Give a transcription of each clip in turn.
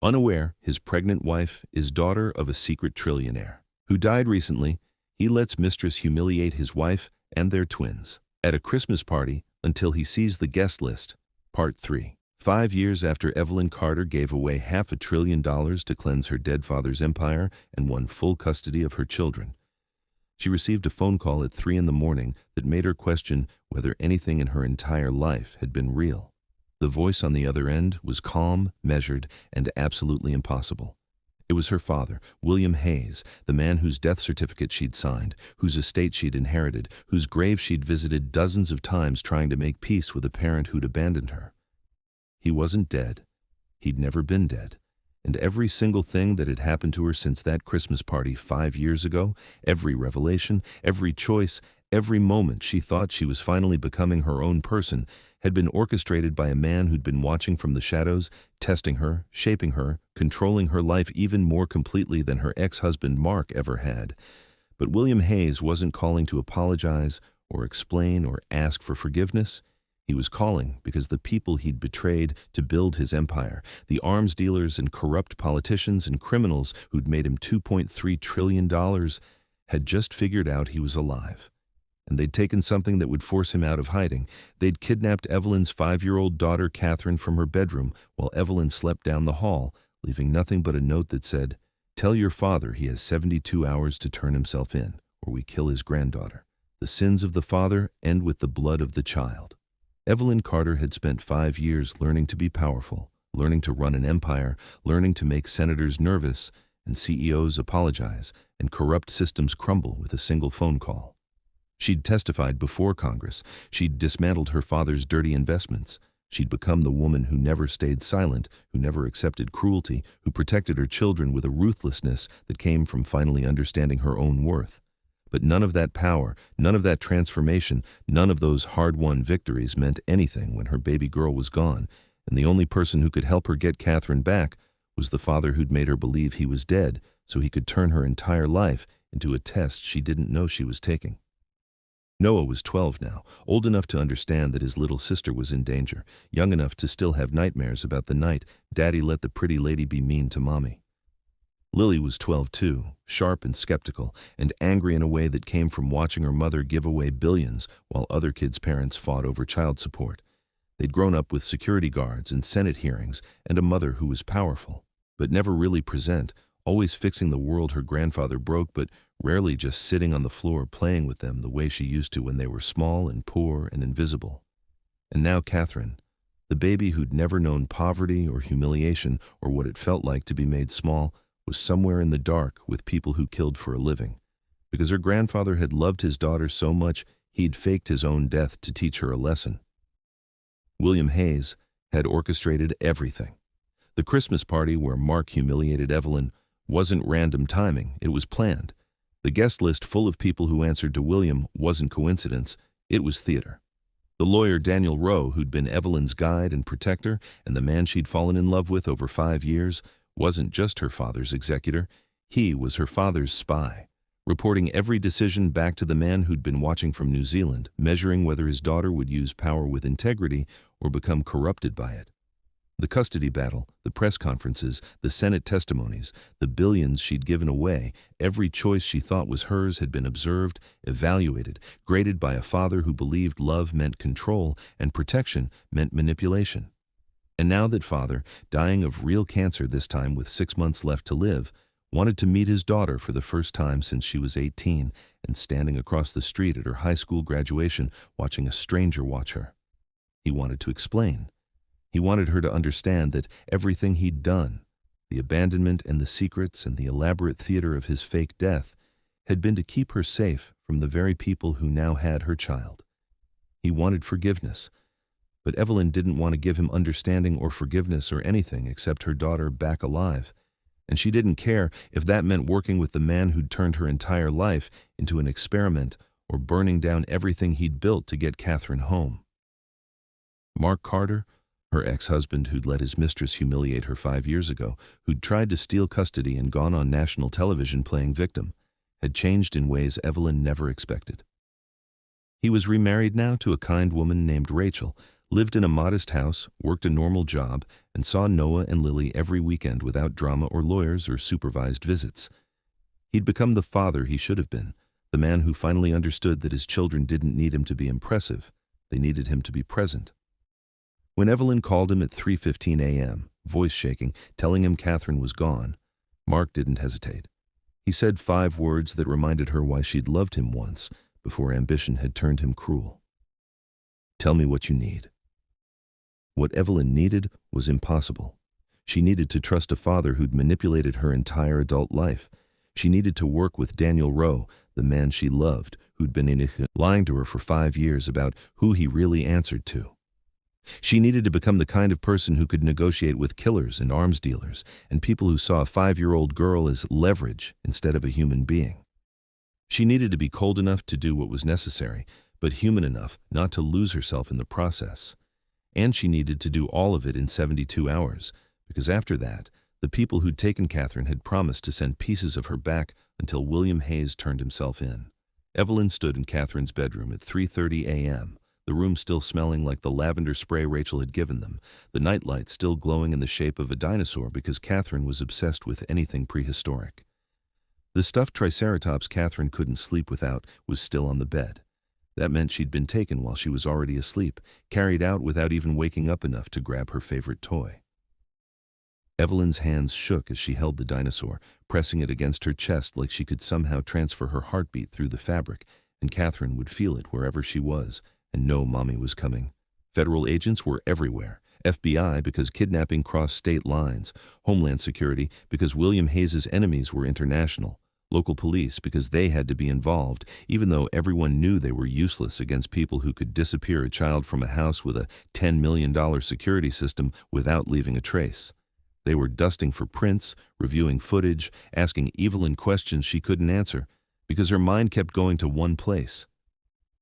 Unaware his pregnant wife is daughter of a secret trillionaire who died recently, he lets Mistress humiliate his wife and their twins at a Christmas party until he sees the guest list. Part 3. 5 years after Evelyn Carter gave away $500 billion to cleanse her dead father's empire and won full custody of her children, she received a phone call at 3 in the morning that made her question whether anything in her entire life had been real. The voice on the other end was calm, measured, and absolutely impossible. It was her father, William Hayes, the man whose death certificate she'd signed, whose estate she'd inherited, whose grave she'd visited dozens of times trying to make peace with a parent who'd abandoned her. He wasn't dead. He'd never been dead. And every single thing that had happened to her since that Christmas party 5 years ago, every revelation, every choice, every moment she thought she was finally becoming her own person, had been orchestrated by a man who'd been watching from the shadows, testing her, shaping her, controlling her life even more completely than her ex-husband Mark ever had. But William Hayes wasn't calling to apologize or explain or ask for forgiveness. He was calling because the people he'd betrayed to build his empire, the arms dealers and corrupt politicians and criminals who'd made him $2.3 trillion, had just figured out he was alive. And they'd taken something that would force him out of hiding. They'd kidnapped Evelyn's 5-year-old daughter, Catherine, from her bedroom while Evelyn slept down the hall, leaving nothing but a note that said, "Tell your father he has 72 hours to turn himself in, or we kill his granddaughter. The sins of the father end with the blood of the child." Evelyn Carter had spent 5 years learning to be powerful, learning to run an empire, learning to make senators nervous and CEOs apologize and corrupt systems crumble with a single phone call. She'd testified before Congress. She'd dismantled her father's dirty investments. She'd become the woman who never stayed silent, who never accepted cruelty, who protected her children with a ruthlessness that came from finally understanding her own worth. But none of that power, none of that transformation, none of those hard-won victories meant anything when her baby girl was gone, and the only person who could help her get Catherine back was the father who'd made her believe he was dead so he could turn her entire life into a test she didn't know she was taking. Noah was 12 now, old enough to understand that his little sister was in danger, young enough to still have nightmares about the night Daddy let the pretty lady be mean to Mommy. Lily was 12 too, sharp and skeptical, and angry in a way that came from watching her mother give away billions while other kids' parents fought over child support. They'd grown up with security guards and Senate hearings and a mother who was powerful, but never really present, always fixing the world her grandfather broke, but rarely just sitting on the floor playing with them the way she used to when they were small and poor and invisible. And now Catherine, the baby who'd never known poverty or humiliation or what it felt like to be made small, was somewhere in the dark with people who killed for a living. Because her grandfather had loved his daughter so much, he'd faked his own death to teach her a lesson. William Hayes had orchestrated everything. The Christmas party where Mark humiliated Evelyn wasn't random timing, it was planned. The guest list full of people who answered to William wasn't coincidence, it was theater. The lawyer Daniel Rowe, who'd been Evelyn's guide and protector, and the man she'd fallen in love with over 5 years, wasn't just her father's executor, he was her father's spy, reporting every decision back to the man who'd been watching from New Zealand, measuring whether his daughter would use power with integrity or become corrupted by it. The custody battle, the press conferences, the Senate testimonies, the billions she'd given away, every choice she thought was hers had been observed, evaluated, graded by a father who believed love meant control and protection meant manipulation. And now that father, dying of real cancer this time with 6 months left to live, wanted to meet his daughter for the first time since she was 18 and standing across the street at her high school graduation watching a stranger watch her. He wanted to explain. He wanted her to understand that everything he'd done, the abandonment and the secrets and the elaborate theater of his fake death, had been to keep her safe from the very people who now had her child. He wanted forgiveness, but Evelyn didn't want to give him understanding or forgiveness or anything except her daughter back alive, and she didn't care if that meant working with the man who'd turned her entire life into an experiment or burning down everything he'd built to get Catherine home. Mark Carter, her ex-husband who'd let his mistress humiliate her 5 years ago, who'd tried to steal custody and gone on national television playing victim, had changed in ways Evelyn never expected. He was remarried now to a kind woman named Rachel, lived in a modest house, worked a normal job, and saw Noah and Lily every weekend without drama or lawyers or supervised visits. He'd become the father he should have been, the man who finally understood that his children didn't need him to be impressive, they needed him to be present. When Evelyn called him at 3:15 a.m., voice shaking, telling him Catherine was gone, Mark didn't hesitate. He said 5 words that reminded her why she'd loved him once, before ambition had turned him cruel. "Tell me what you need." What Evelyn needed was impossible. She needed to trust a father who'd manipulated her entire adult life. She needed to work with Daniel Rowe, the man she loved, who'd been lying to her for 5 years about who he really answered to. She needed to become the kind of person who could negotiate with killers and arms dealers and people who saw a 5-year-old girl as leverage instead of a human being. She needed to be cold enough to do what was necessary, but human enough not to lose herself in the process. And she needed to do all of it in 72 hours, because after that, the people who'd taken Catherine had promised to send pieces of her back until William Hayes turned himself in. Evelyn stood in Catherine's bedroom at 3:30 a.m., the room still smelling like the lavender spray Rachel had given them, the nightlight still glowing in the shape of a dinosaur because Catherine was obsessed with anything prehistoric. The stuffed triceratops Catherine couldn't sleep without was still on the bed. That meant she'd been taken while she was already asleep, carried out without even waking up enough to grab her favorite toy. Evelyn's hands shook as she held the dinosaur, pressing it against her chest like she could somehow transfer her heartbeat through the fabric, and Catherine would feel it wherever she was, and know Mommy was coming. Federal agents were everywhere. FBI because kidnapping crossed state lines, Homeland Security because William Hayes' enemies were international, local police because they had to be involved, even though everyone knew they were useless against people who could disappear a child from a house with a $10 million security system without leaving a trace. They were dusting for prints, reviewing footage, asking Evelyn questions she couldn't answer, because her mind kept going to one place.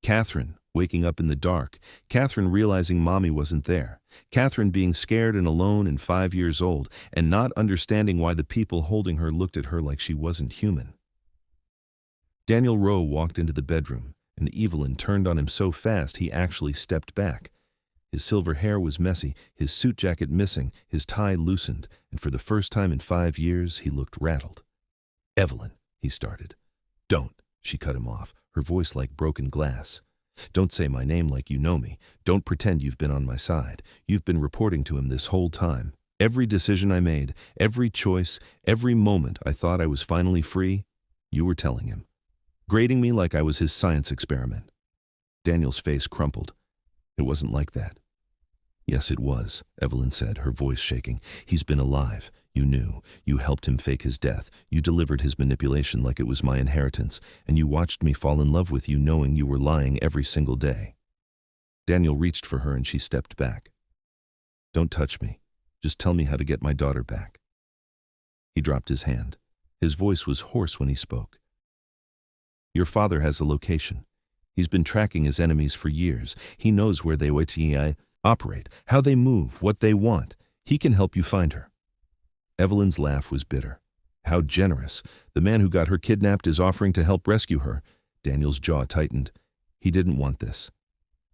Catherine, waking up in the dark, Catherine realizing Mommy wasn't there, Catherine being scared and alone and 5 years old, and not understanding why the people holding her looked at her like she wasn't human. Daniel Rowe walked into the bedroom, and Evelyn turned on him so fast he actually stepped back. His silver hair was messy, his suit jacket missing, his tie loosened, and for the first time in 5 years he looked rattled. "Evelyn," he started. "Don't," she cut him off, her voice like broken glass. "Don't say my name like you know me. Don't pretend you've been on my side. You've been reporting to him this whole time. Every decision I made, every choice, every moment I thought I was finally free, you were telling him. Grading me like I was his science experiment." Daniel's face crumpled. "It wasn't like that." "Yes, it was," Evelyn said, her voice shaking. "He's been alive. You knew. You helped him fake his death. You delivered his manipulation like it was my inheritance, and you watched me fall in love with you knowing you were lying every single day." Daniel reached for her and she stepped back. "Don't touch me. Just tell me how to get my daughter back." He dropped his hand. His voice was hoarse when he spoke. "Your father has a location. He's been tracking his enemies for years. He knows where they operate, how they move, what they want. He can help you find her." Evelyn's laugh was bitter. How generous. The man who got her kidnapped is offering to help rescue her. Daniel's jaw tightened. He didn't want this.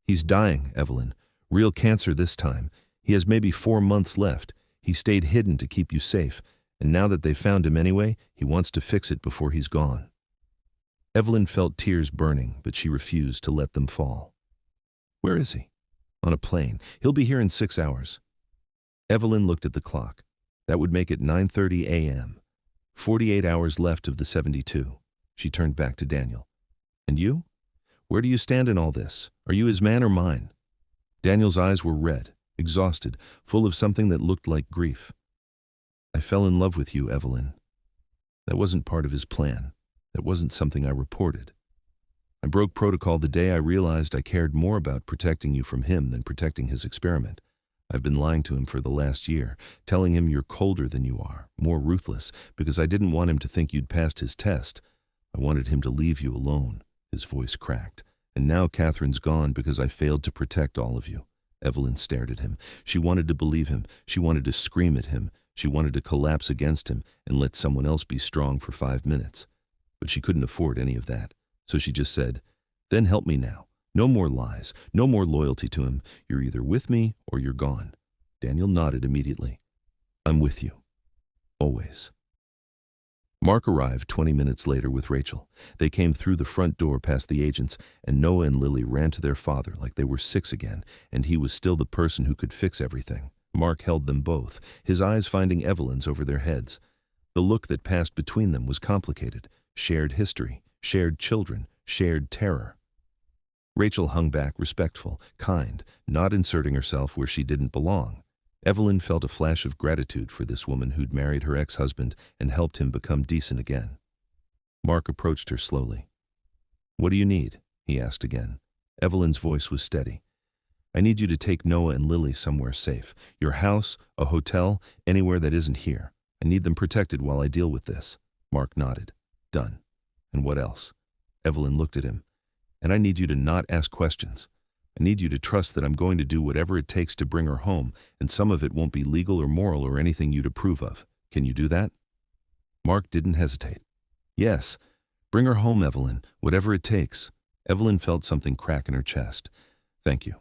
"He's dying, Evelyn. Real cancer this time. He has maybe 4 months left. He stayed hidden to keep you safe, and now that they've found him anyway, he wants to fix it before he's gone." Evelyn felt tears burning, but she refused to let them fall. "Where is he?" "On a plane. He'll be here in 6 hours." Evelyn looked at the clock. That would make it 9:30 a.m. 48 hours left of the 72. She turned back to Daniel. "And you? Where do you stand in all this? Are you his man or mine?" Daniel's eyes were red, exhausted, full of something that looked like grief. "I fell in love with you, Evelyn. That wasn't part of his plan. That wasn't something I reported. I broke protocol the day I realized I cared more about protecting you from him than protecting his experiment. I've been lying to him for the last year, telling him you're colder than you are, more ruthless, because I didn't want him to think you'd passed his test. I wanted him to leave you alone." His voice cracked. "And now Catherine's gone because I failed to protect all of you." Evelyn stared at him. She wanted to believe him. She wanted to scream at him. She wanted to collapse against him and let someone else be strong for 5 minutes. But she couldn't afford any of that. So she just said, "Then help me now. No more lies, no more loyalty to him. You're either with me or you're gone. Daniel nodded immediately. I'm with you. Always. Mark arrived 20 minutes later with Rachel. They came through the front door past the agents, and Noah and Lily ran to their father like they were 6 again, and he was still the person who could fix everything. Mark held them both, his eyes finding Evelyn's over their heads. The look that passed between them was complicated. Shared history, shared children, shared terror. Rachel hung back respectful, kind, not inserting herself where she didn't belong. Evelyn felt a flash of gratitude for this woman who'd married her ex-husband and helped him become decent again. Mark approached her slowly. What do you need? He asked again. Evelyn's voice was steady. I need you to take Noah and Lily somewhere safe. Your house, a hotel, anywhere that isn't here. I need them protected while I deal with this. Mark nodded. Done. And what else? Evelyn looked at him. And I need you to not ask questions. I need you to trust that I'm going to do whatever it takes to bring her home, and some of it won't be legal or moral or anything you'd approve of. Can you do that? Mark didn't hesitate. Yes. Bring her home, Evelyn, whatever it takes. Evelyn felt something crack in her chest. Thank you.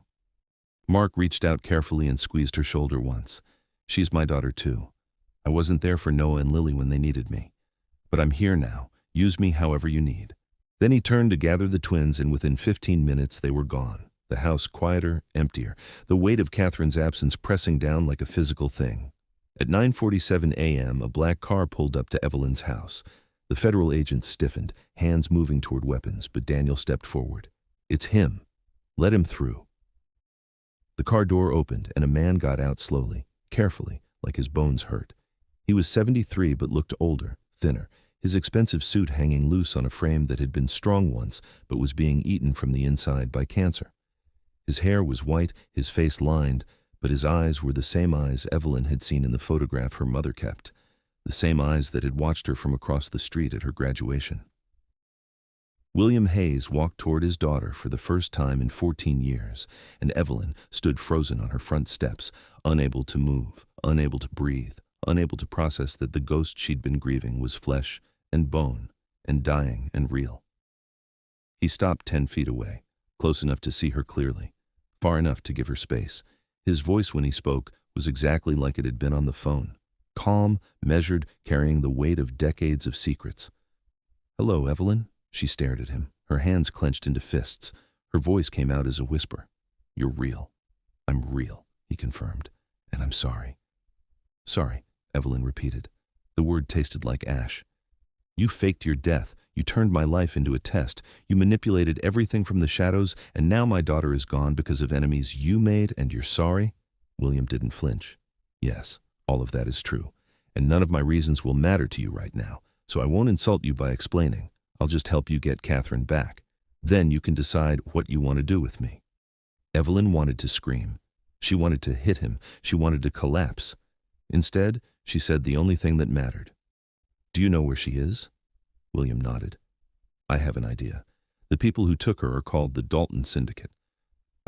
Mark reached out carefully and squeezed her shoulder once. She's my daughter too. I wasn't there for Noah and Lily when they needed me. But I'm here now. Use me however you need. Then he turned to gather the twins, and within 15 minutes they were gone. The house quieter, emptier, the weight of Catherine's absence pressing down like a physical thing. At 9:47 a.m., a black car pulled up to Evelyn's house. The federal agents stiffened, hands moving toward weapons, but Daniel stepped forward. It's him. Let him through. The car door opened, and a man got out slowly, carefully, like his bones hurt. He was 73 but looked older, thinner, his expensive suit hanging loose on a frame that had been strong once but was being eaten from the inside by cancer. His hair was white, his face lined, but his eyes were the same eyes Evelyn had seen in the photograph her mother kept, the same eyes that had watched her from across the street at her graduation. William Hayes walked toward his daughter for the first time in 14 years, and Evelyn stood frozen on her front steps, unable to move, unable to breathe, unable to process that the ghost she'd been grieving was flesh and bone and dying and real. He stopped 10 feet away, close enough to see her clearly, far enough to give her space. His voice when he spoke was exactly like it had been on the phone, calm, measured, carrying the weight of decades of secrets. Hello, Evelyn. She stared at him, her hands clenched into fists. Her voice came out as a whisper. You're real. I'm real, he confirmed. And I'm sorry. Sorry, Evelyn repeated. The word tasted like ash. You faked your death. You turned my life into a test. You manipulated everything from the shadows, and now my daughter is gone because of enemies you made, and you're sorry? William didn't flinch. Yes, all of that is true, and none of my reasons will matter to you right now, so I won't insult you by explaining. I'll just help you get Catherine back. Then you can decide what you want to do with me. Evelyn wanted to scream. She wanted to hit him. She wanted to collapse. Instead, she said the only thing that mattered. Do you know where she is? William nodded. I have an idea. The people who took her are called the Dalton Syndicate.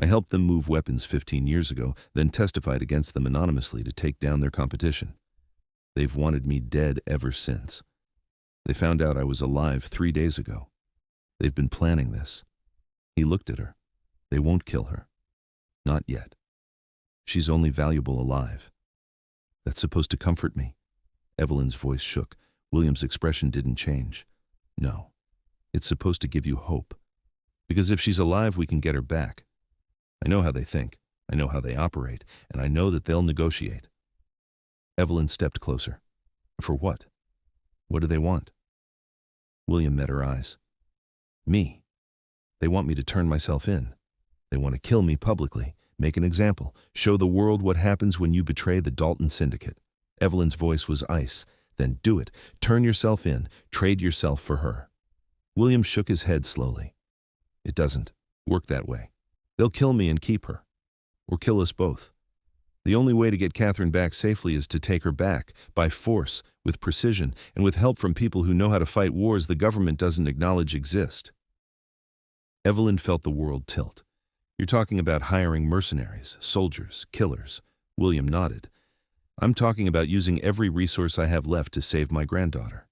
I helped them move weapons 15 years ago, then testified against them anonymously to take down their competition. They've wanted me dead ever since. They found out I was alive 3 days ago. They've been planning this. He looked at her. They won't kill her. Not yet. She's only valuable alive. That's supposed to comfort me. Evelyn's voice shook. William's expression didn't change. No. It's supposed to give you hope. Because if she's alive, we can get her back. I know how they think. I know how they operate. And I know that they'll negotiate. Evelyn stepped closer. For what? What do they want? William met her eyes. Me. They want me to turn myself in. They want to kill me publicly, make an example, show the world what happens when you betray the Dalton Syndicate. Evelyn's voice was ice. Then do it. Turn yourself in. Trade yourself for her. William shook his head slowly. It doesn't work that way. They'll kill me and keep her. Or kill us both. The only way to get Catherine back safely is to take her back, by force, with precision, and with help from people who know how to fight wars the government doesn't acknowledge exist. Evelyn felt the world tilt. You're talking about hiring mercenaries, soldiers, killers. William nodded. I'm talking about using every resource I have left to save my granddaughter.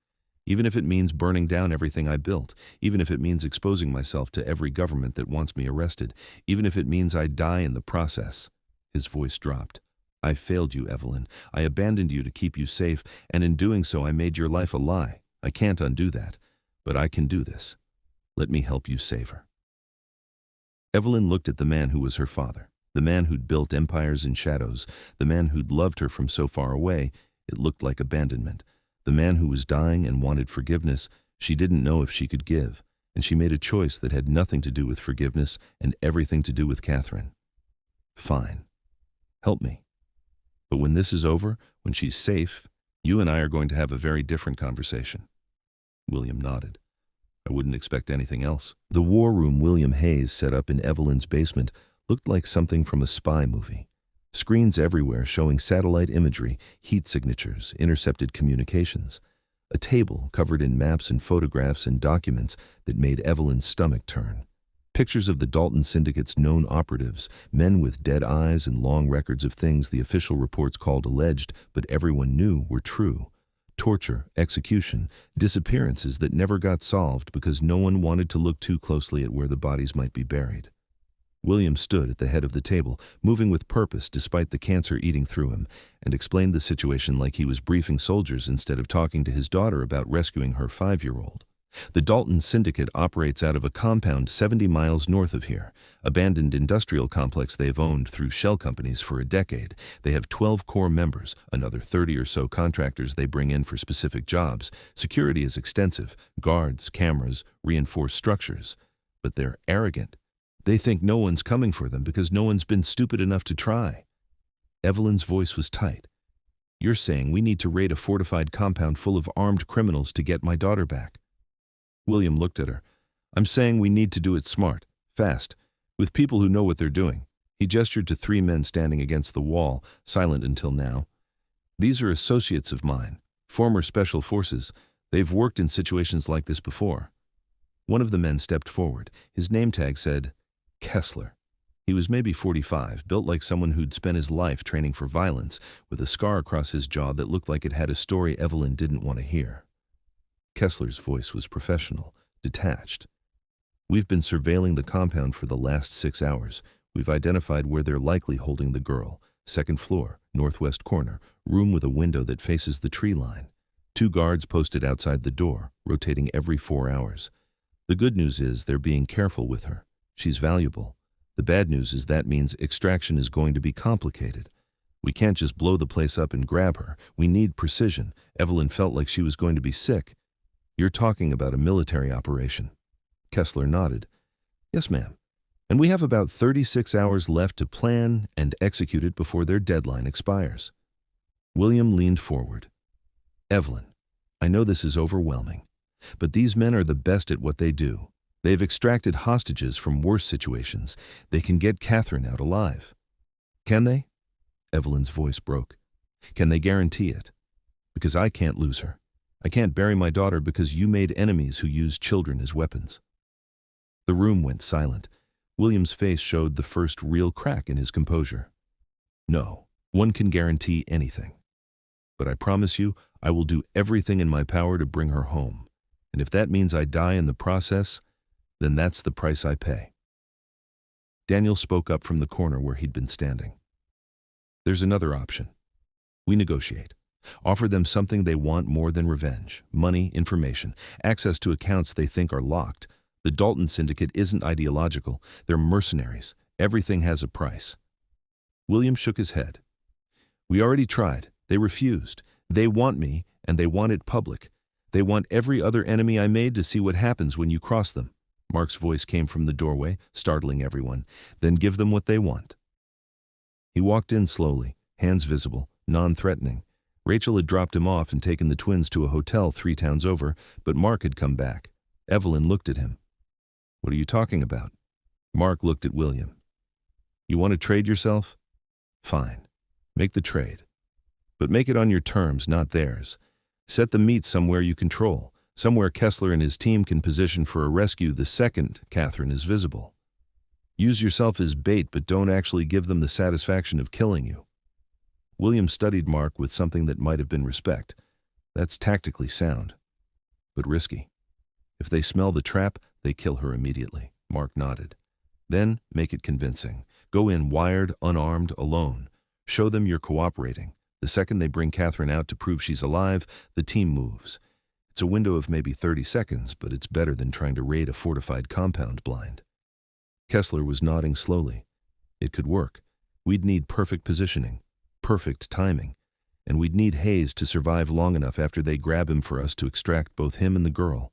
Even if it means burning down everything I built, even if it means exposing myself to every government that wants me arrested, even if it means I die in the process." His voice dropped. "I failed you, Evelyn. I abandoned you to keep you safe, and in doing so I made your life a lie. I can't undo that, but I can do this. Let me help you save her." Evelyn looked at the man who was her father, the man who'd built empires in shadows, the man who'd loved her from so far away, it looked like abandonment, the man who was dying and wanted forgiveness she didn't know if she could give, and she made a choice that had nothing to do with forgiveness and everything to do with Catherine. "Fine. Help me. But when this is over, when she's safe, you and I are going to have a very different conversation." William nodded. "I wouldn't expect anything else." The war room William Hayes set up in Evelyn's basement looked like something from a spy movie. Screens everywhere showing satellite imagery, heat signatures, intercepted communications. A table covered in maps and photographs and documents that made Evelyn's stomach turn. Pictures of the Dalton Syndicate's known operatives, men with dead eyes and long records of things the official reports called alleged, but everyone knew were true. Torture, execution, disappearances that never got solved because no one wanted to look too closely at where the bodies might be buried. William stood at the head of the table, moving with purpose despite the cancer eating through him, and explained the situation like he was briefing soldiers instead of talking to his daughter about rescuing her 5-year-old. The Dalton Syndicate operates out of a compound 70 miles north of here, abandoned industrial complex they've owned through shell companies for a decade. They have 12 core members, another 30 or so contractors they bring in for specific jobs. Security is extensive, guards, cameras, reinforced structures. But they're arrogant. They think no one's coming for them because no one's been stupid enough to try. Evelyn's voice was tight. "You're saying we need to raid a fortified compound full of armed criminals to get my daughter back?" William looked at her. "I'm saying we need to do it smart, fast, with people who know what they're doing." He gestured to 3 men standing against the wall, silent until now. "These are associates of mine, former special forces. They've worked in situations like this before." One of the men stepped forward. His name tag said, Kessler. He was maybe 45, built like someone who'd spent his life training for violence, with a scar across his jaw that looked like it had a story Evelyn didn't want to hear. Kessler's voice was professional, detached. "We've been surveilling the compound for the last 6 hours. We've identified where they're likely holding the girl. 2nd floor, northwest corner, room with a window that faces the tree line. 2 guards posted outside the door, rotating every 4 hours. The good news is they're being careful with her. She's valuable. The bad news is that means extraction is going to be complicated. We can't just blow the place up and grab her. We need precision." Evelyn felt like she was going to be sick. "You're talking about a military operation." Kessler nodded. "Yes, ma'am. And we have about 36 hours left to plan and execute it before their deadline expires." William leaned forward. "Evelyn, I know this is overwhelming, but these men are the best at what they do. They've extracted hostages from worse situations. They can get Catherine out alive." "Can they?" Evelyn's voice broke. "Can they guarantee it? Because I can't lose her. I can't bury my daughter because you made enemies who used children as weapons." The room went silent. William's face showed the first real crack in his composure. "No, one can guarantee anything. But I promise you, I will do everything in my power to bring her home. And if that means I die in the process, then that's the price I pay." Daniel spoke up from the corner where he'd been standing. "There's another option. We negotiate. Offer them something they want more than revenge: money, information, access to accounts they think are locked. The Dalton Syndicate isn't ideological. They're mercenaries. Everything has a price." William shook his head. "We already tried. They refused. They want me, and they want it public. They want every other enemy I made to see what happens when you cross them." Mark's voice came from the doorway, startling everyone. "Then give them what they want." He walked in slowly, hands visible, non-threatening. Rachel had dropped him off and taken the twins to a hotel 3 towns over, but Mark had come back. Evelyn looked at him. "What are you talking about?" Mark looked at William. "You want to trade yourself? Fine. Make the trade. But make it on your terms, not theirs. Set the meat somewhere you control, somewhere Kessler and his team can position for a rescue the second Catherine is visible. Use yourself as bait, but don't actually give them the satisfaction of killing you." William studied Mark with something that might have been respect. "That's tactically sound." but risky. If they smell the trap, they kill her immediately. Mark nodded. Then make it convincing. Go in wired, unarmed, alone. Show them you're cooperating. The second they bring Catherine out to prove she's alive, the team moves. It's a window of maybe 30 seconds, but it's better than trying to raid a fortified compound blind. Kessler was nodding slowly. It could work. We'd need perfect positioning, perfect timing, and we'd need Hayes to survive long enough after they grab him for us to extract both him and the girl.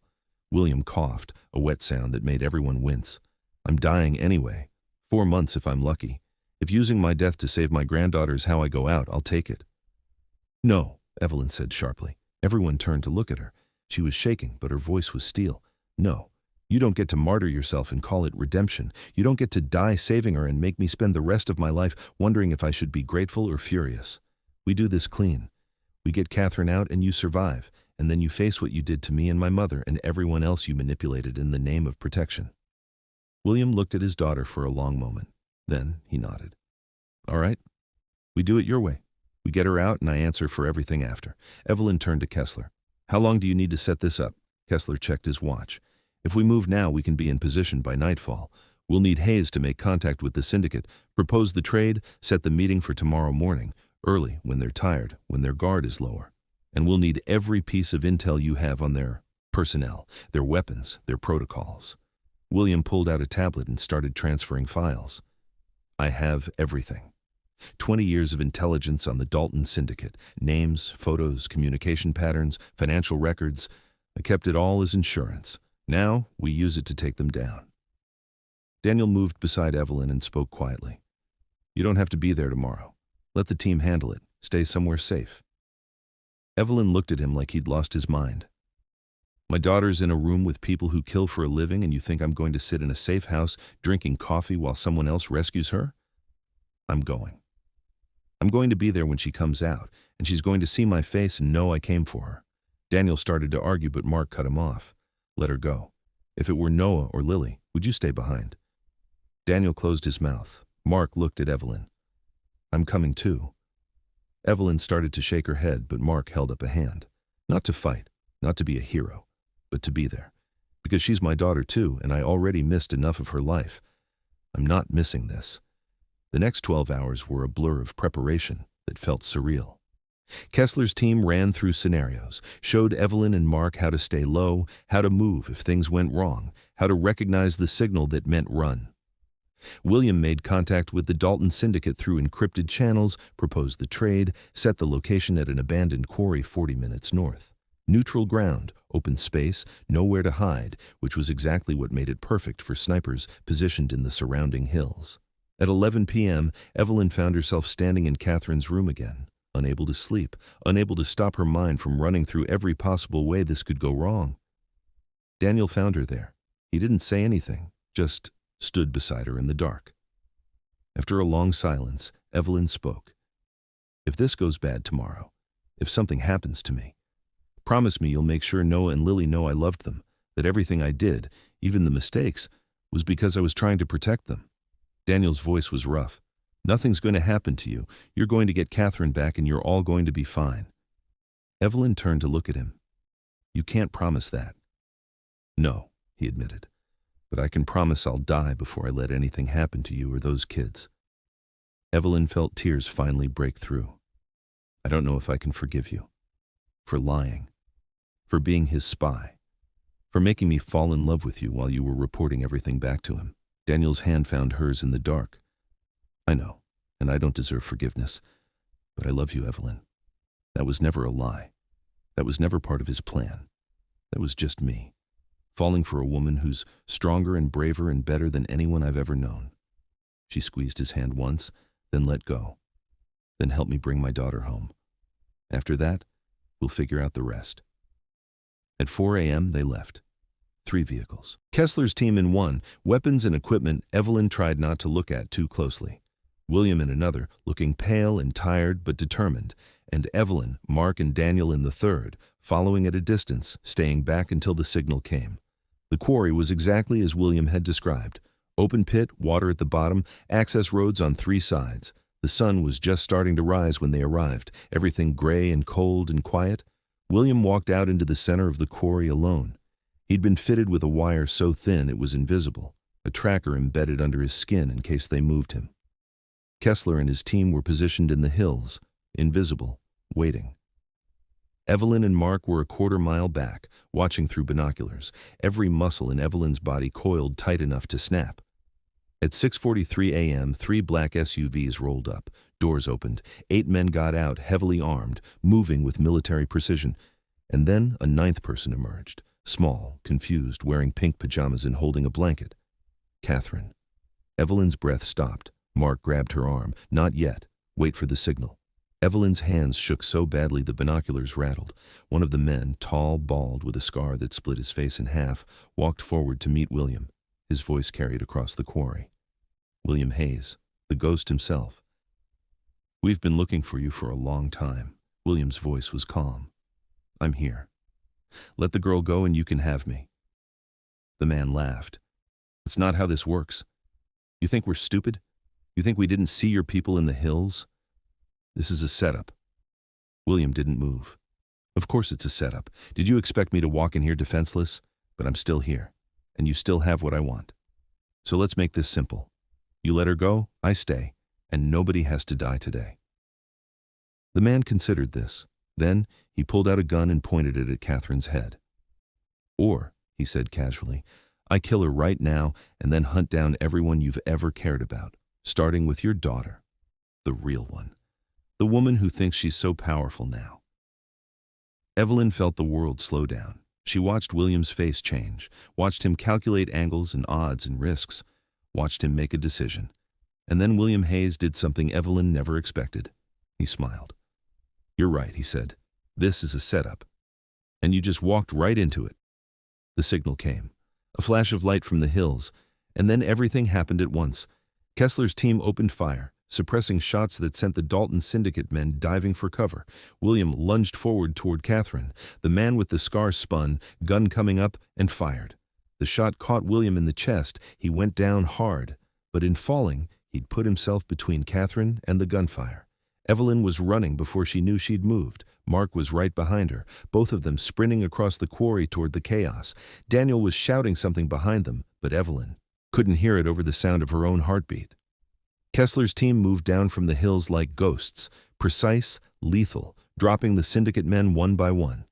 William coughed, a wet sound that made everyone wince. I'm dying anyway. 4 months if I'm lucky. If using my death to save my granddaughter is how I go out, I'll take it. No, Evelyn said sharply. Everyone turned to look at her. She was shaking, but her voice was steel. No, you don't get to martyr yourself and call it redemption. You don't get to die saving her and make me spend the rest of my life wondering if I should be grateful or furious. We do this clean. We get Catherine out and you survive, and then you face what you did to me and my mother and everyone else you manipulated in the name of protection. William looked at his daughter for a long moment. Then he nodded. All right. We do it your way. We get her out and I answer for everything after. Evelyn turned to Kessler. How long do you need to set this up? Kessler checked his watch. If we move now, we can be in position by nightfall. We'll need Hayes to make contact with the syndicate, propose the trade, set the meeting for tomorrow morning, early, when they're tired, when their guard is lower. And we'll need every piece of intel you have on their personnel, their weapons, their protocols. William pulled out a tablet and started transferring files. I have everything. 20 years of intelligence on the Dalton Syndicate. Names, photos, communication patterns, financial records. I kept it all as insurance. Now, we use it to take them down. Daniel moved beside Evelyn and spoke quietly. You don't have to be there tomorrow. Let the team handle it. Stay somewhere safe. Evelyn looked at him like he'd lost his mind. My daughter's in a room with people who kill for a living and you think I'm going to sit in a safe house drinking coffee while someone else rescues her? I'm going. I'm going to be there when she comes out, and she's going to see my face and know I came for her. Daniel started to argue, but Mark cut him off. Let her go. If it were Noah or Lily, would you stay behind? Daniel closed his mouth. Mark looked at Evelyn. I'm coming too. Evelyn started to shake her head, but Mark held up a hand. Not to fight, not to be a hero, but to be there. Because she's my daughter too, and I already missed enough of her life. I'm not missing this. The next 12 hours were a blur of preparation that felt surreal. Kessler's team ran through scenarios, showed Evelyn and Mark how to stay low, how to move if things went wrong, how to recognize the signal that meant run. William made contact with the Dalton Syndicate through encrypted channels, proposed the trade, set the location at an abandoned quarry 40 minutes north. Neutral ground, open space, nowhere to hide, which was exactly what made it perfect for snipers positioned in the surrounding hills. At 11 p.m., Evelyn found herself standing in Catherine's room again, unable to sleep, unable to stop her mind from running through every possible way this could go wrong. Daniel found her there. He didn't say anything, just stood beside her in the dark. After a long silence, Evelyn spoke. If this goes bad tomorrow, if something happens to me, promise me you'll make sure Noah and Lily know I loved them, that everything I did, even the mistakes, was because I was trying to protect them. Daniel's voice was rough. Nothing's going to happen to you. You're going to get Catherine back and you're all going to be fine. Evelyn turned to look at him. You can't promise that. No, he admitted. But I can promise I'll die before I let anything happen to you or those kids. Evelyn felt tears finally break through. I don't know if I can forgive you. For lying. For being his spy. For making me fall in love with you while you were reporting everything back to him. Daniel's hand found hers in the dark. I know, and I don't deserve forgiveness, but I love you, Evelyn. That was never a lie. That was never part of his plan. That was just me, falling for a woman who's stronger and braver and better than anyone I've ever known. She squeezed his hand once, then let go. Then helped me bring my daughter home. After that, we'll figure out the rest. At 4 a.m., they left. 3 vehicles. Kessler's team in one, weapons and equipment Evelyn tried not to look at too closely. William in another, looking pale and tired but determined, and Evelyn, Mark, and Daniel in the third, following at a distance, staying back until the signal came. The quarry was exactly as William had described. Open pit, water at the bottom, access roads on 3 sides. The sun was just starting to rise when they arrived, everything gray and cold and quiet. William walked out into the center of the quarry alone. He'd been fitted with a wire so thin it was invisible, a tracker embedded under his skin in case they moved him. Kessler and his team were positioned in the hills, invisible, waiting. Evelyn and Mark were a quarter-mile back, watching through binoculars, every muscle in Evelyn's body coiled tight enough to snap. At 6:43 a.m., 3 black SUVs rolled up, doors opened, 8 men got out, heavily armed, moving with military precision, and then a 9th person emerged, small, confused, wearing pink pajamas and holding a blanket. Catherine. Evelyn's breath stopped. Mark grabbed her arm. Not yet. Wait for the signal. Evelyn's hands shook so badly the binoculars rattled. One of the men, tall, bald, with a scar that split his face in half, walked forward to meet William. His voice carried across the quarry. William Hayes, the ghost himself. "We've been looking for you for a long time." William's voice was calm. "I'm here. Let the girl go and you can have me." The man laughed. "It's not how this works. You think we're stupid? You think we didn't see your people in the hills? This is a setup." William didn't move. "Of course it's a setup. Did you expect me to walk in here defenseless? But I'm still here, and you still have what I want. So let's make this simple. You let her go, I stay, and nobody has to die today." The man considered this. Then he pulled out a gun and pointed it at Catherine's head. "Or," he said casually, "I kill her right now and then hunt down everyone you've ever cared about, starting with your daughter. The real one. The woman who thinks she's so powerful now." Evelyn felt the world slow down. She watched William's face change, watched him calculate angles and odds and risks, watched him make a decision. And then William Hayes did something Evelyn never expected. He smiled. "You're right," he said. "This is a setup. And you just walked right into it." The signal came. A flash of light from the hills, and then everything happened at once. Kessler's team opened fire, suppressing shots that sent the Dalton Syndicate men diving for cover. William lunged forward toward Catherine. The man with the scar spun, gun coming up, and fired. The shot caught William in the chest. He went down hard, but in falling, he'd put himself between Catherine and the gunfire. Evelyn was running before she knew she'd moved. Mark was right behind her, both of them sprinting across the quarry toward the chaos. Daniel was shouting something behind them, but Evelyn couldn't hear it over the sound of her own heartbeat. Kessler's team moved down from the hills like ghosts, precise, lethal, dropping the Syndicate men one by one.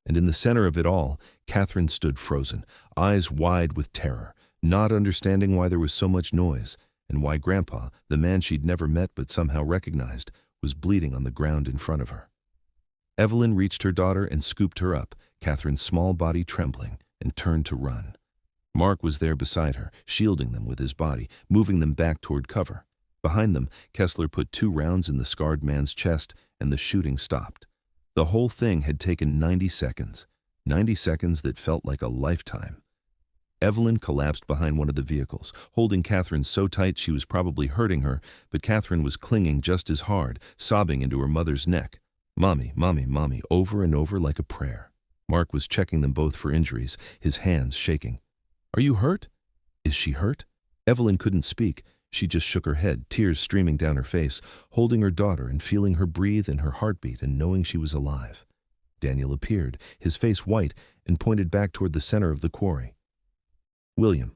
And in the center of it all, Catherine stood frozen, eyes wide with terror, not understanding why there was so much noise, and why Grandpa, the man she'd never met but somehow recognized, was bleeding on the ground in front of her. Evelyn reached her daughter and scooped her up, Catherine's small body trembling, and turned to run. Mark was there beside her, shielding them with his body, moving them back toward cover. Behind them, Kessler put 2 rounds in the scarred man's chest, and the shooting stopped. The whole thing had taken 90 seconds. 90 seconds that felt like a lifetime. Evelyn collapsed behind one of the vehicles, holding Catherine so tight she was probably hurting her, but Catherine was clinging just as hard, sobbing into her mother's neck. "Mommy, mommy, mommy," over and over like a prayer. Mark was checking them both for injuries, his hands shaking. "Are you hurt? Is she hurt?" Evelyn couldn't speak. She just shook her head, tears streaming down her face, holding her daughter and feeling her breathe and her heartbeat and knowing she was alive. Daniel appeared, his face white, and pointed back toward the center of the quarry. "William.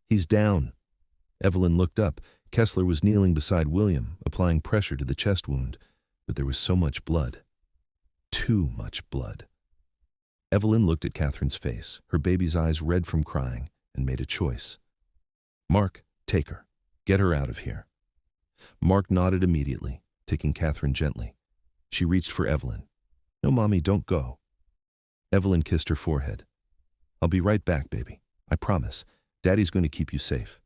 He's down." Evelyn looked up. Kessler was kneeling beside William, applying pressure to the chest wound, but there was so much blood. Too much blood. Evelyn looked at Catherine's face, her baby's eyes red from crying, and made a choice. "Mark, take her. Get her out of here." Mark nodded immediately, taking Catherine gently. She reached for Evelyn. "No, Mommy, don't go." Evelyn kissed her forehead. "I'll be right back, baby. I promise. Daddy's going to keep you safe."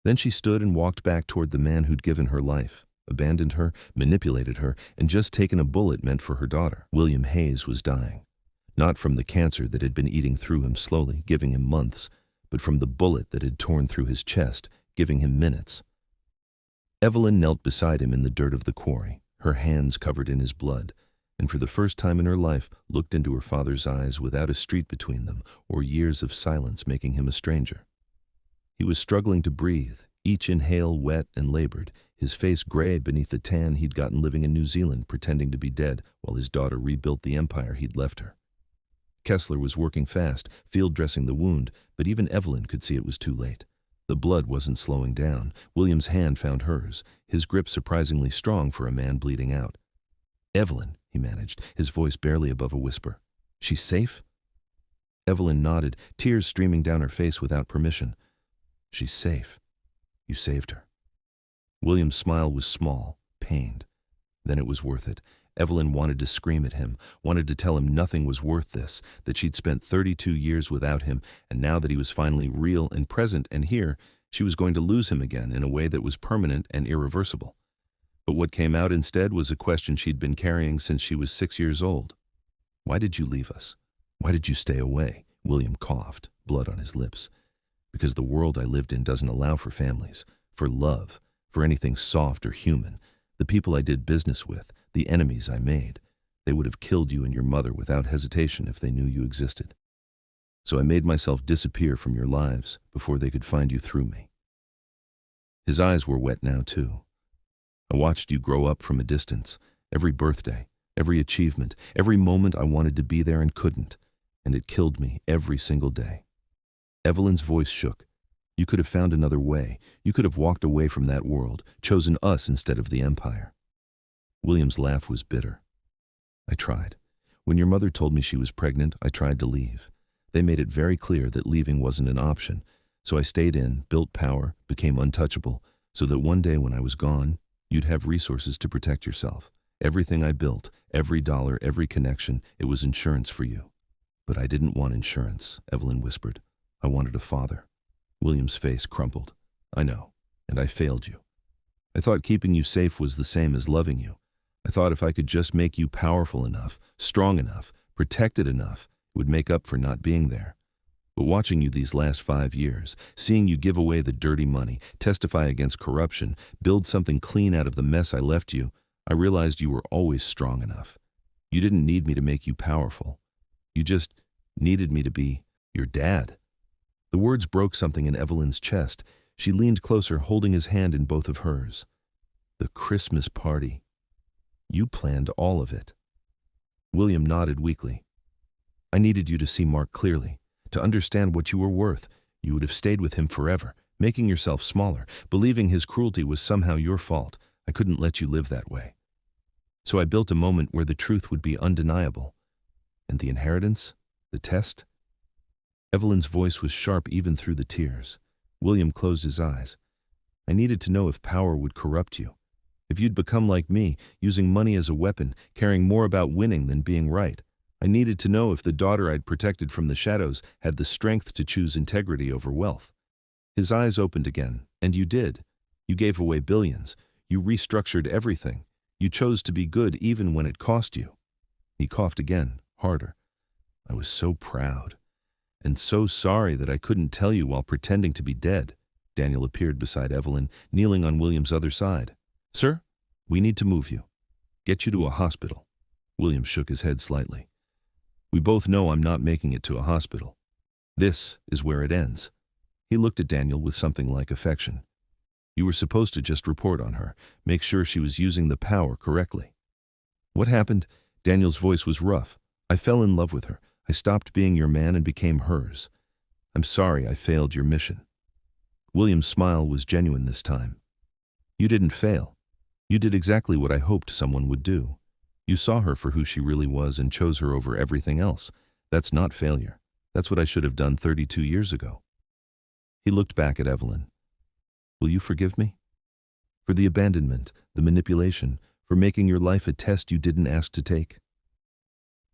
Then she stood and walked back toward the man who'd given her life, abandoned her, manipulated her, and just taken a bullet meant for her daughter. William Hayes was dying. Not from the cancer that had been eating through him slowly, giving him months, but from the bullet that had torn through his chest, giving him minutes. Evelyn knelt beside him in the dirt of the quarry, her hands covered in his blood, and for the first time in her life looked into her father's eyes without a street between them or years of silence making him a stranger. He was struggling to breathe, each inhale wet and labored, his face gray beneath the tan he'd gotten living in New Zealand pretending to be dead while his daughter rebuilt the empire he'd left her. Kessler was working fast, field dressing the wound, but even Evelyn could see it was too late. The blood wasn't slowing down. William's hand found hers, his grip surprisingly strong for a man bleeding out. "Evelyn," he managed, his voice barely above a whisper. "She's safe?" Evelyn nodded, tears streaming down her face without permission. "She's safe. You saved her." William's smile was small, pained. Then it was worth it. Evelyn wanted to scream at him, wanted to tell him nothing was worth this, that she'd spent 32 years without him, and now that he was finally real and present and here, she was going to lose him again in a way that was permanent and irreversible. But what came out instead was a question she'd been carrying since she was 6 years old. "Why did you leave us? Why did you stay away?" William coughed, blood on his lips. "Because the world I lived in doesn't allow for families, for love, for anything soft or human. The people I did business with, the enemies I made, they would have killed you and your mother without hesitation if they knew you existed. So I made myself disappear from your lives before they could find you through me." His eyes were wet now too. "I watched you grow up from a distance, every birthday, every achievement, every moment I wanted to be there and couldn't, and it killed me every single day." Evelyn's voice shook. "You could have found another way. You could have walked away from that world, chosen us instead of the empire." William's laugh was bitter. "I tried. When your mother told me she was pregnant, I tried to leave. They made it very clear that leaving wasn't an option, so I stayed in, built power, became untouchable, so that one day when I was gone, you'd have resources to protect yourself. Everything I built, every dollar, every connection, it was insurance for you." "But I didn't want insurance," Evelyn whispered. "I wanted a father." William's face crumpled. "I know, and I failed you. I thought keeping you safe was the same as loving you. I thought if I could just make you powerful enough, strong enough, protected enough, it would make up for not being there. But watching you these last 5 years, seeing you give away the dirty money, testify against corruption, build something clean out of the mess I left you, I realized you were always strong enough. You didn't need me to make you powerful. You just needed me to be your dad." The words broke something in Evelyn's chest. She leaned closer, holding his hand in both of hers. "The Christmas party. You planned all of it." William nodded weakly. "I needed you to see Mark clearly, to understand what you were worth. You would have stayed with him forever, making yourself smaller, believing his cruelty was somehow your fault. I couldn't let you live that way. So I built a moment where the truth would be undeniable. And the inheritance? The test?" Evelyn's voice was sharp even through the tears. William closed his eyes. "I needed to know if power would corrupt you. If you'd become like me, using money as a weapon, caring more about winning than being right. I needed to know if the daughter I'd protected from the shadows had the strength to choose integrity over wealth." His eyes opened again. "And you did. You gave away billions. You restructured everything. You chose to be good even when it cost you." He coughed again, harder. "I was so proud. And so sorry that I couldn't tell you while pretending to be dead." Daniel appeared beside Evelyn, kneeling on William's other side. "Sir, we need to move you. Get you to a hospital." William shook his head slightly. "We both know I'm not making it to a hospital. This is where it ends." He looked at Daniel with something like affection. "You were supposed to just report on her, make sure she was using the power correctly." "What happened?" Daniel's voice was rough. "I fell in love with her. I stopped being your man and became hers. I'm sorry I failed your mission." William's smile was genuine this time. "You didn't fail. You did exactly what I hoped someone would do. You saw her for who she really was and chose her over everything else. That's not failure. That's what I should have done 32 years ago." He looked back at Evelyn. "Will you forgive me? For the abandonment, the manipulation, for making your life a test you didn't ask to take?"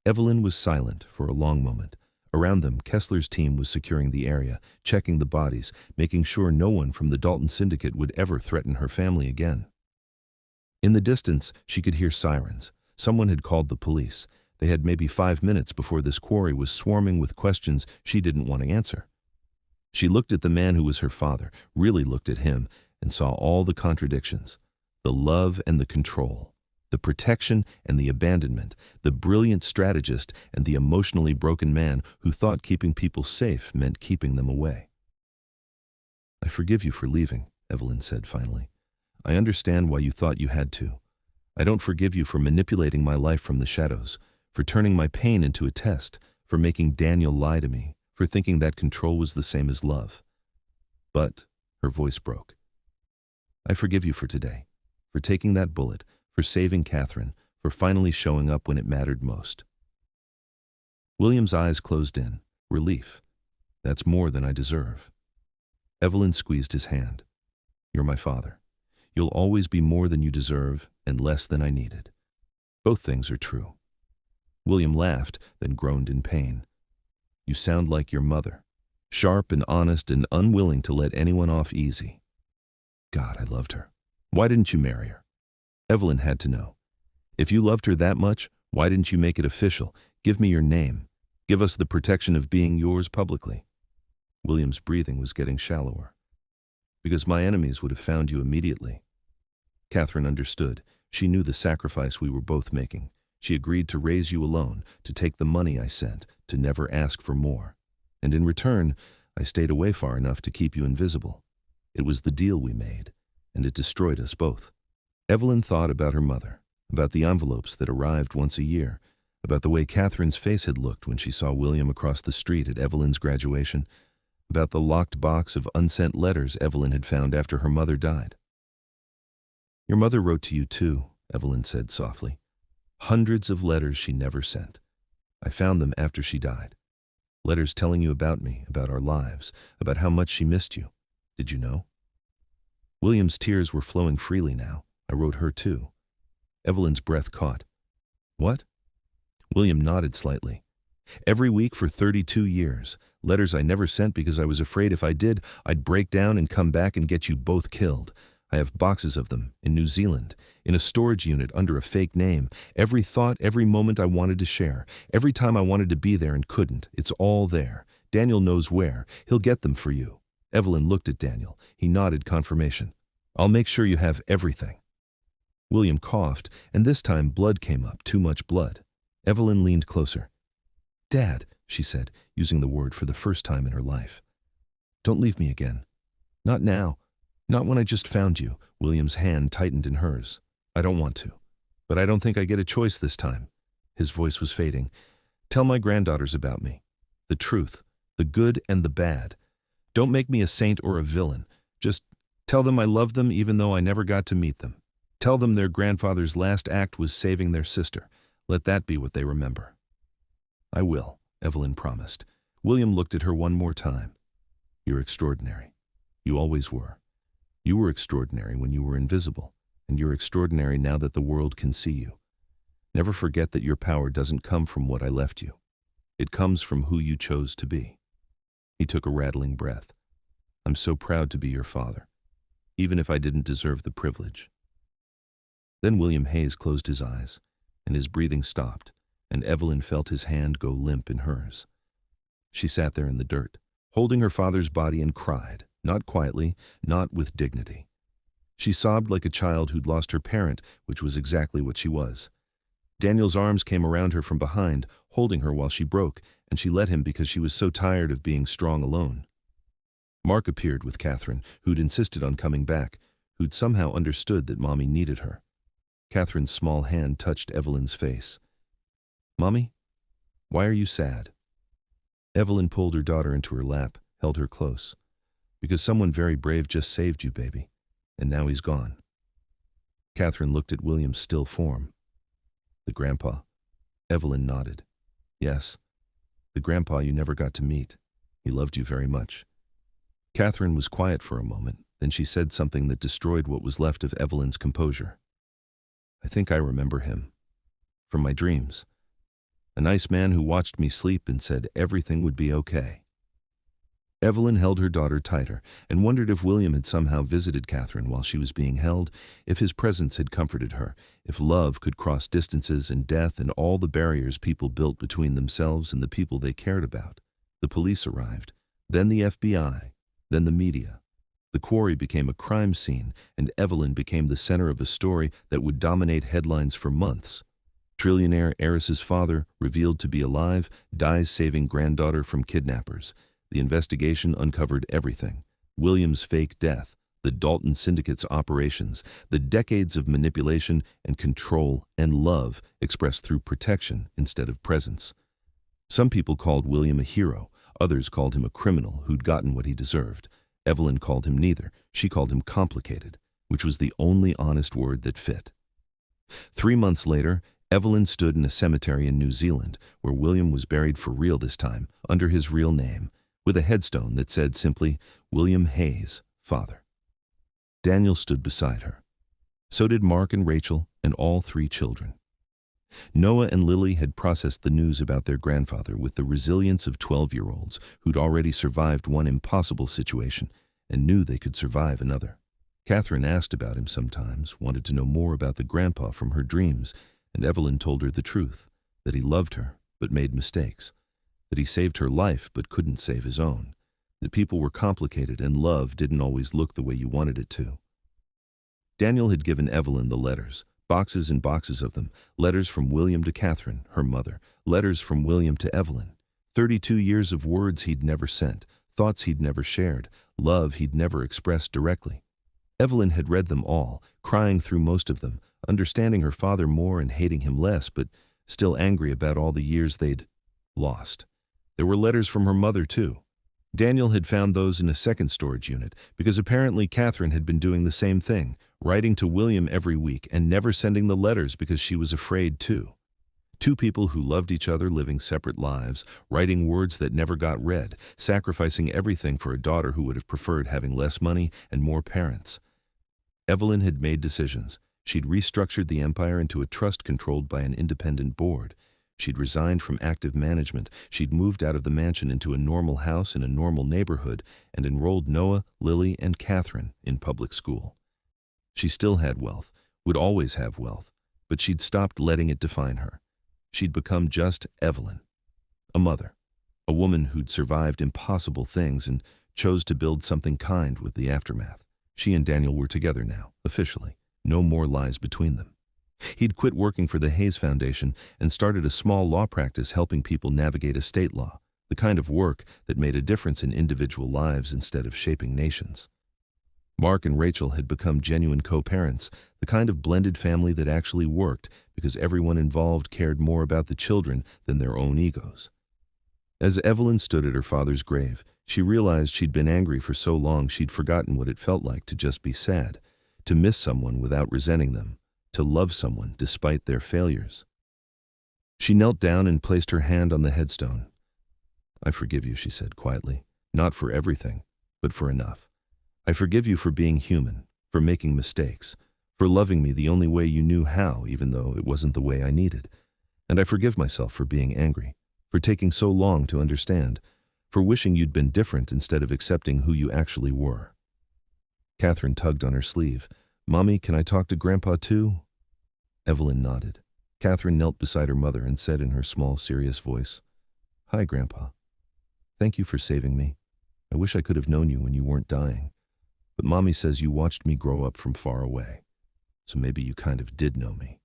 Evelyn was silent for a long moment. Around them, Kessler's team was securing the area, checking the bodies, making sure no one from the Dalton Syndicate would ever threaten her family again. In the distance, she could hear sirens. Someone had called the police. They had maybe 5 minutes before this quarry was swarming with questions she didn't want to answer. She looked at the man who was her father, really looked at him, and saw all the contradictions. The love and the control. The protection and the abandonment, the brilliant strategist and the emotionally broken man who thought keeping people safe meant keeping them away. "I forgive you for leaving," Evelyn said finally. I understand why you thought you had to. I don't forgive you for manipulating my life from the shadows, for turning my pain into a test, for making Daniel lie to me, for thinking that control was the same as love. But, her voice broke, I forgive you for today, for taking that bullet, for saving Catherine, for finally showing up when it mattered most. William's eyes closed in, relief. That's more than I deserve. Evelyn squeezed his hand. You're my father. You'll always be more than you deserve and less than I needed. Both things are true. William laughed, then groaned in pain. You sound like your mother, sharp and honest and unwilling to let anyone off easy. God, I loved her. Why didn't you marry her? Evelyn had to know. If you loved her that much, why didn't you make it official? Give me your name. Give us the protection of being yours publicly. William's breathing was getting shallower. Because my enemies would have found you immediately. Catherine understood. She knew the sacrifice we were both making. She agreed to raise you alone, to take the money I sent, to never ask for more. And in return, I stayed away far enough to keep you invisible. It was the deal we made, and it destroyed us both. Evelyn thought about her mother, about the envelopes that arrived once a year, about the way Catherine's face had looked when she saw William across the street at Evelyn's graduation, about the locked box of unsent letters Evelyn had found after her mother died. Your mother wrote to you too, Evelyn said softly. Hundreds of letters she never sent. I found them after she died. Letters telling you about me, about our lives, about how much she missed you. Did you know? William's tears were flowing freely now. I wrote her too. Evelyn's breath caught. What? William nodded slightly. Every week for 32 years, letters I never sent because I was afraid if I did, I'd break down and come back and get you both killed. I have boxes of them, in New Zealand, in a storage unit under a fake name. Every thought, every moment I wanted to share, every time I wanted to be there and couldn't, it's all there. Daniel knows where. He'll get them for you. Evelyn looked at Daniel. He nodded confirmation. I'll make sure you have everything. William coughed, and this time blood came up, too much blood. Evelyn leaned closer. Dad, she said, using the word for the first time in her life. Don't leave me again. Not now. Not when I just found you. William's hand tightened in hers. I don't want to. But I don't think I get a choice this time. His voice was fading. Tell my granddaughters about me. The truth. The good and the bad. Don't make me a saint or a villain. Just tell them I love them even though I never got to meet them. Tell them their grandfather's last act was saving their sister. Let that be what they remember. I will, Evelyn promised. William looked at her one more time. You're extraordinary. You always were. You were extraordinary when you were invisible, and you're extraordinary now that the world can see you. Never forget that your power doesn't come from what I left you. It comes from who you chose to be. He took a rattling breath. I'm so proud to be your father, even if I didn't deserve the privilege. Then William Hayes closed his eyes, and his breathing stopped, and Evelyn felt his hand go limp in hers. She sat there in the dirt, holding her father's body, and cried, not quietly, not with dignity. She sobbed like a child who'd lost her parent, which was exactly what she was. Daniel's arms came around her from behind, holding her while she broke, and she let him because she was so tired of being strong alone. Mark appeared with Catherine, who'd insisted on coming back, who'd somehow understood that Mommy needed her. Catherine's small hand touched Evelyn's face. Mommy, why are you sad? Evelyn pulled her daughter into her lap, held her close. Because someone very brave just saved you, baby, and now he's gone. Catherine looked at William's still form. The grandpa? Evelyn nodded. Yes, the grandpa you never got to meet. He loved you very much. Catherine was quiet for a moment, then she said something that destroyed what was left of Evelyn's composure. I think I remember him. From my dreams. A nice man who watched me sleep and said everything would be okay. Evelyn held her daughter tighter and wondered if William had somehow visited Catherine while she was being held, if his presence had comforted her, if love could cross distances and death and all the barriers people built between themselves and the people they cared about. The police arrived, then the FBI, then the media. The quarry became a crime scene, and Evelyn became the center of a story that would dominate headlines for months. Trillionaire heiress's father, revealed to be alive, dies saving granddaughter from kidnappers. The investigation uncovered everything. William's fake death, the Dalton Syndicate's operations, the decades of manipulation and control and love expressed through protection instead of presence. Some people called William a hero, others called him a criminal who'd gotten what he deserved. Evelyn called him neither. She called him complicated, which was the only honest word that fit. 3 months later, Evelyn stood in a cemetery in New Zealand, where William was buried for real this time, under his real name, with a headstone that said simply, William Hayes, Father. Daniel stood beside her. So did Mark and Rachel and all 3 children. Noah and Lily had processed the news about their grandfather with the resilience of 12-year-olds who'd already survived one impossible situation and knew they could survive another. Catherine asked about him sometimes, wanted to know more about the grandpa from her dreams, and Evelyn told her the truth, that he loved her but made mistakes, that he saved her life but couldn't save his own, that people were complicated and love didn't always look the way you wanted it to. Daniel had given Evelyn the letters, boxes and boxes of them, letters from William to Catherine, her mother, letters from William to Evelyn, 32 years of words he'd never sent, thoughts he'd never shared, love he'd never expressed directly. Evelyn had read them all, crying through most of them, understanding her father more and hating him less, but still angry about all the years they'd lost. There were letters from her mother, too. Daniel had found those in a second storage unit, because apparently Catherine had been doing the same thing, writing to William every week and never sending the letters because she was afraid too. 2 people who loved each other living separate lives, writing words that never got read, sacrificing everything for a daughter who would have preferred having less money and more parents. Evelyn had made decisions. She'd restructured the empire into a trust controlled by an independent board. She'd resigned from active management. She'd moved out of the mansion into a normal house in a normal neighborhood and enrolled Noah, Lily, and Catherine in public school. She still had wealth, would always have wealth, but she'd stopped letting it define her. She'd become just Evelyn, a mother, a woman who'd survived impossible things and chose to build something kind with the aftermath. She and Daniel were together now, officially. No more lies between them. He'd quit working for the Hayes Foundation and started a small law practice helping people navigate estate law, the kind of work that made a difference in individual lives instead of shaping nations. Mark and Rachel had become genuine co-parents, the kind of blended family that actually worked because everyone involved cared more about the children than their own egos. As Evelyn stood at her father's grave, she realized she'd been angry for so long she'd forgotten what it felt like to just be sad, to miss someone without resenting them, to love someone despite their failures. She knelt down and placed her hand on the headstone. I forgive you, she said quietly, not for everything, but for enough. I forgive you for being human, for making mistakes, for loving me the only way you knew how, even though it wasn't the way I needed. And I forgive myself for being angry, for taking so long to understand, for wishing you'd been different instead of accepting who you actually were. Catherine tugged on her sleeve. Mommy, can I talk to Grandpa too? Evelyn nodded. Catherine knelt beside her mother and said in her small, serious voice, Hi, Grandpa. Thank you for saving me. I wish I could have known you when you weren't dying. But Mommy says you watched me grow up from far away. So maybe you kind of did know me.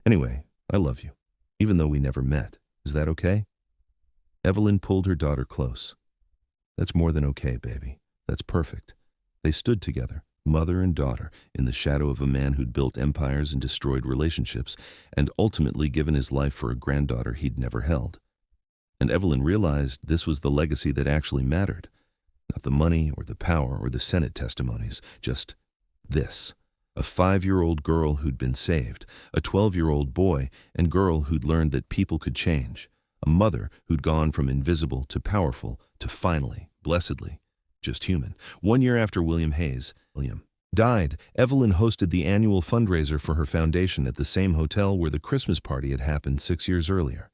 Anyway, I love you, even though we never met. Is that okay? Evelyn pulled her daughter close. That's more than okay, baby. That's perfect. They stood together, mother and daughter, in the shadow of a man who'd built empires and destroyed relationships, and ultimately given his life for a granddaughter he'd never held. And Evelyn realized this was the legacy that actually mattered. Not the money or the power or the Senate testimonies, just this. A 5-year-old girl who'd been saved, a 12-year-old boy and girl who'd learned that people could change, a mother who'd gone from invisible to powerful to finally, blessedly, just human. 1 year after William died, Evelyn hosted the annual fundraiser for her foundation at the same hotel where the Christmas party had happened 6 years earlier.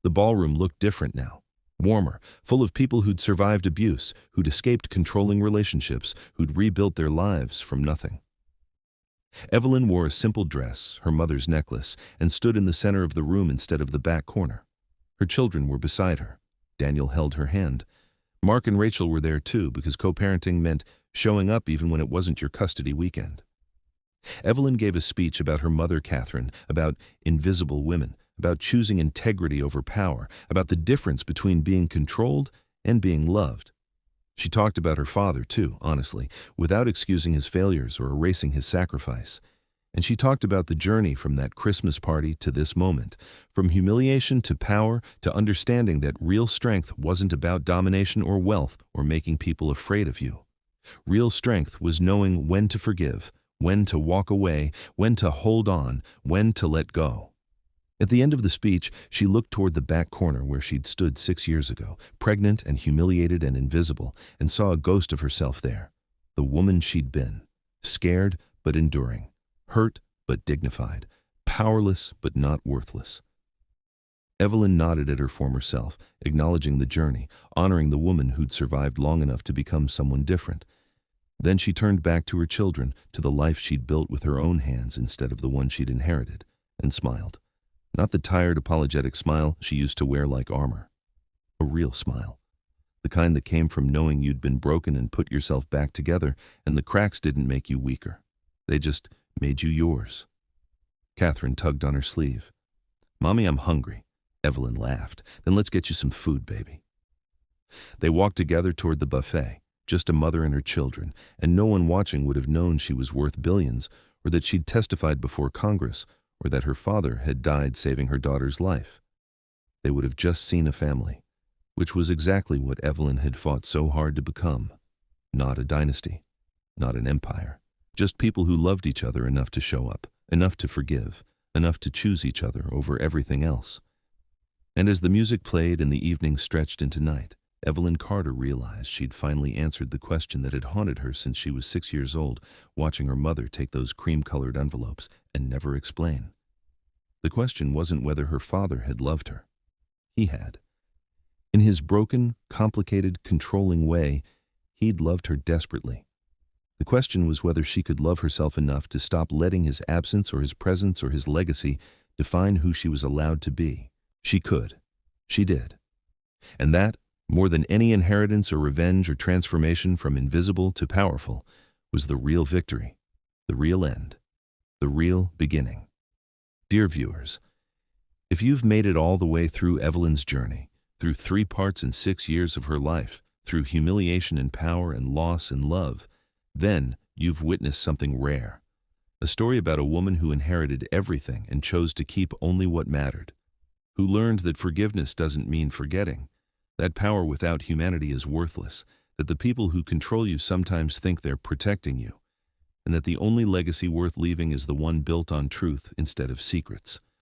The ballroom looked different now. Warmer, full of people who'd survived abuse, who'd escaped controlling relationships, who'd rebuilt their lives from nothing. Evelyn wore a simple dress, her mother's necklace, and stood in the center of the room instead of the back corner. Her children were beside her. Daniel held her hand. Mark and Rachel were there too, because co-parenting meant showing up even when it wasn't your custody weekend. Evelyn gave a speech about her mother, Catherine, about invisible women, about choosing integrity over power, about the difference between being controlled and being loved. She talked about her father, too, honestly, without excusing his failures or erasing his sacrifice. And she talked about the journey from that Christmas party to this moment, from humiliation to power to understanding that real strength wasn't about domination or wealth or making people afraid of you. Real strength was knowing when to forgive, when to walk away, when to hold on, when to let go. At the end of the speech, she looked toward the back corner where she'd stood 6 years ago, pregnant and humiliated and invisible, and saw a ghost of herself there, the woman she'd been, scared but enduring, hurt but dignified, powerless but not worthless. Evelyn nodded at her former self, acknowledging the journey, honoring the woman who'd survived long enough to become someone different. Then she turned back to her children, to the life she'd built with her own hands instead of the one she'd inherited, and smiled. Not the tired, apologetic smile she used to wear like armor. A real smile. The kind that came from knowing you'd been broken and put yourself back together, and the cracks didn't make you weaker. They just made you yours. Catherine tugged on her sleeve. "Mommy, I'm hungry." Evelyn laughed. "Then let's get you some food, baby." They walked together toward the buffet, just a mother and her children, and no one watching would have known she was worth billions, or that she'd testified before Congress, or that her father had died saving her daughter's life. They would have just seen a family, which was exactly what Evelyn had fought so hard to become. Not a dynasty, not an empire, just people who loved each other enough to show up, enough to forgive, enough to choose each other over everything else. And as the music played and the evening stretched into night, Evelyn Carter realized she'd finally answered the question that had haunted her since she was 6 years old, watching her mother take those cream-colored envelopes and never explain. The question wasn't whether her father had loved her. He had. In his broken, complicated, controlling way, he'd loved her desperately. The question was whether she could love herself enough to stop letting his absence or his presence or his legacy define who she was allowed to be. She could. She did. And that, more than any inheritance or revenge or transformation from invisible to powerful, was the real victory, the real end, the real beginning. Dear viewers, if you've made it all the way through Evelyn's journey, through 3 parts and 6 years of her life, through humiliation and power and loss and love, then you've witnessed something rare. A story about a woman who inherited everything and chose to keep only what mattered, who learned that forgiveness doesn't mean forgetting, that power without humanity is worthless, that the people who control you sometimes think they're protecting you, and that the only legacy worth leaving is the one built on truth instead of secrets.